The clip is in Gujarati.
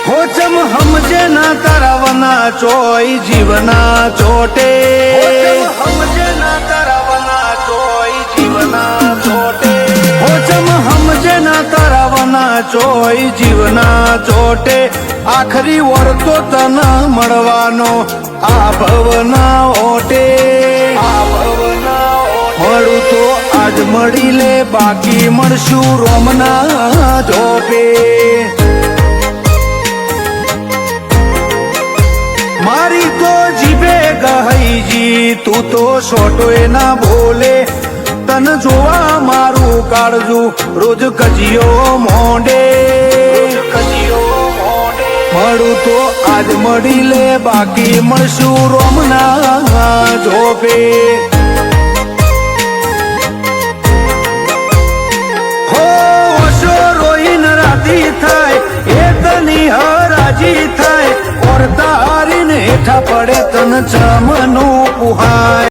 हो जम हमजे ना तरवना चोई जीवना चोटे हमजे ना तरवना चोई जीवना चोटे हो जम हमजे ना तरवना चोई जीवना चोटे आखरी वर तो तना मळवानो आ भवना ओटे મળું તો આજ મળી લે બાકી મળશું રોમના જોબે મારી તો જીભે ગહઈજી તું તો છોટોય ના બોલે તન જોવા મારું કાળજું રોજ કજિયો મોંડે મળું તો આજ મળી લે બાકી મળશું રોમના જોબે થાય એ તની હરાજી થાય ઓર તારીને હેઠા પડે તન ચમનું